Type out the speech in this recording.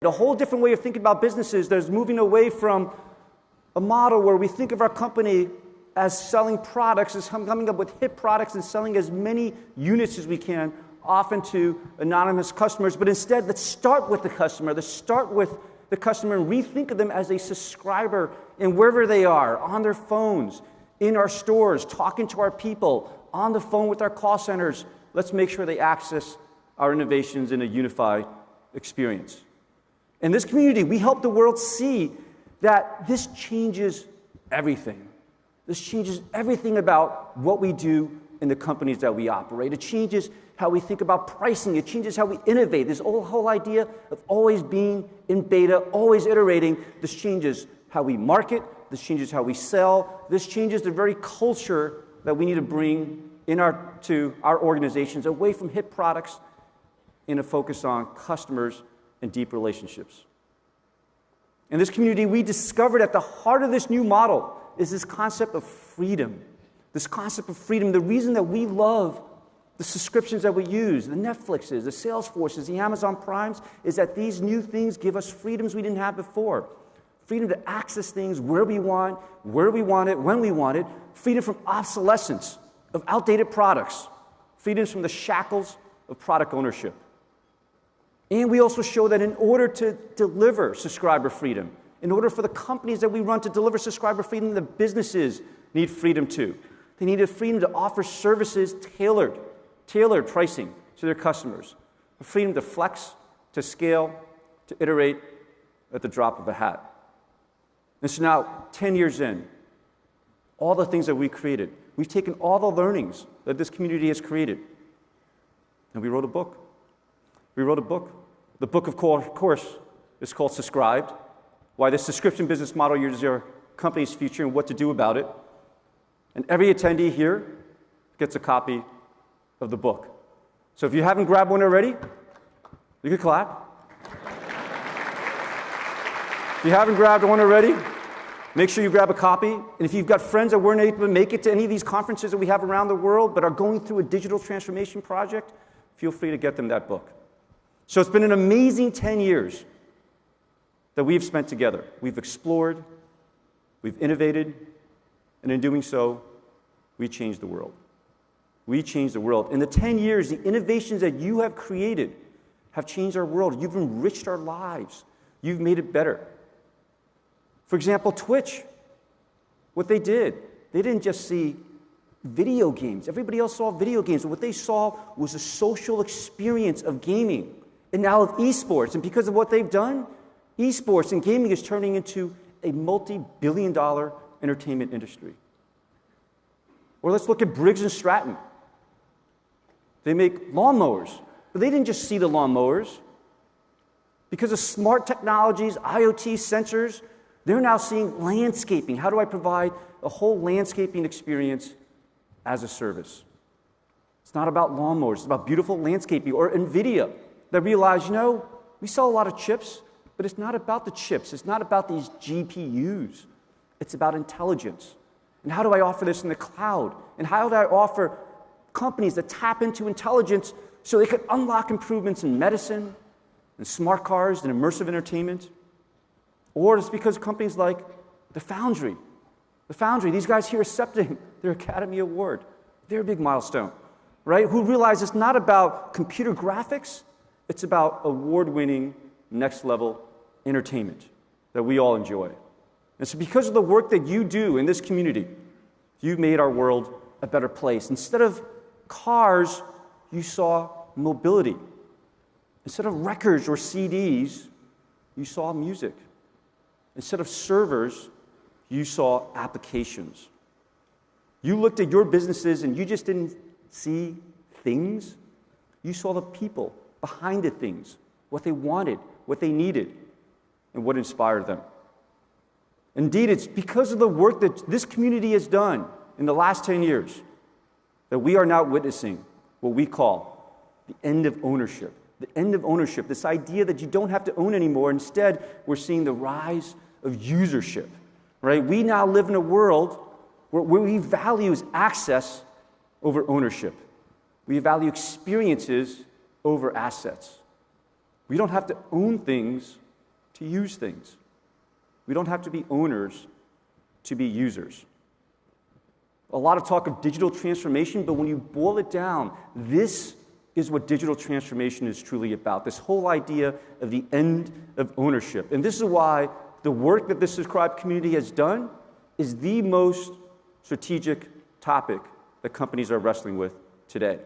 A whole different way of thinking about businesses that's moving away from a model where we think of our company as selling products, as coming up with hit products and selling as many units as we can, often to anonymous customers. But instead, let's start with the customer. Let's start with the customer and rethink of them as a subscriber and wherever they are, on their phones, in our stores, talking to our people, on the phone with our call centers. Let's make sure they access our innovations in a unified experience. In this community, we help the world see that this changes everything. This changes everything about what we do in the companies that we operate. It changes how we think about pricing. It changes how we innovate. This whole idea of always being in beta, always iterating, this changes how we market. This changes how we sell. This changes the very culture that we need to bring to our organizations, away from hit products and a focus on customers and deep relationships. In this community, we discovered at the heart of this new model is this concept of freedom. This concept of freedom, the reason that we love the subscriptions that we use, the Netflixes, the Salesforces, the Amazon Primes, is that these new things give us freedoms we didn't have before. Freedom to access things where we want it, when we want it. Freedom from obsolescence of outdated products. Freedoms from the shackles of product ownership. And we also show that in order to deliver subscriber freedom, in order for the companies that we run to deliver subscriber freedom, the businesses need freedom too. They need a freedom to offer services tailored pricing to their customers. A freedom to flex, to scale, to iterate at the drop of a hat. And so now, 10 years in, all the things that we created, we've taken all the learnings that this community has created, and we wrote a book. The book, of course, is called Subscribed, Why the Subscription Business Model is Your Company's Future and What to Do About It. And every attendee here gets a copy of the book. So if you haven't grabbed one already, you can clap. If you haven't grabbed one already, make sure you grab a copy. And if you've got friends that weren't able to make it to any of these conferences that we have around the world but are going through a digital transformation project, feel free to get them that book. So it's been an amazing 10 years that we've spent together. We've explored, we've innovated, and in doing so, we changed the world. We changed the world. In the 10 years, the innovations that you have created have changed our world. You've enriched our lives. You've made it better. For example, Twitch, what they didn't just see video games. Everybody else saw video games, but what they saw was a social experience of gaming, and now of esports. And because of what they've done, esports and gaming is turning into a multi-billion-dollar entertainment industry. Or let's look at Briggs & Stratton. They make lawnmowers, but they didn't just see the lawnmowers. Because of smart technologies, IoT sensors, they're now seeing landscaping. How do I provide a whole landscaping experience as a service? It's not about lawnmowers, it's about beautiful landscaping. Or NVIDIA, that realize, we sell a lot of chips, but it's not about the chips. It's not about these GPUs. It's about intelligence. And how do I offer this in the cloud? And how do I offer companies that tap into intelligence so they can unlock improvements in medicine, and smart cars, and immersive entertainment? Or it's because companies like The Foundry, these guys here accepting their Academy Award, their big milestone, right? Who realize it's not about computer graphics, it's about award-winning, next-level entertainment that we all enjoy. And so because of the work that you do in this community, you've made our world a better place. Instead of cars, you saw mobility. Instead of records or CDs, you saw music. Instead of servers, you saw applications. You looked at your businesses and you just didn't see things. You saw the people behind the things, what they wanted, what they needed, and what inspired them. Indeed, it's because of the work that this community has done in the last 10 years that we are now witnessing what we call the end of ownership. The end of ownership, this idea that you don't have to own anymore. Instead, we're seeing the rise of usership, right? We now live in a world where we value access over ownership. We value experiences over assets. We don't have to own things to use things. We don't have to be owners to be users. A lot of talk of digital transformation, but when you boil it down, this is what digital transformation is truly about, this whole idea of the end of ownership. And this is why the work that the Subscribe community has done is the most strategic topic that companies are wrestling with today.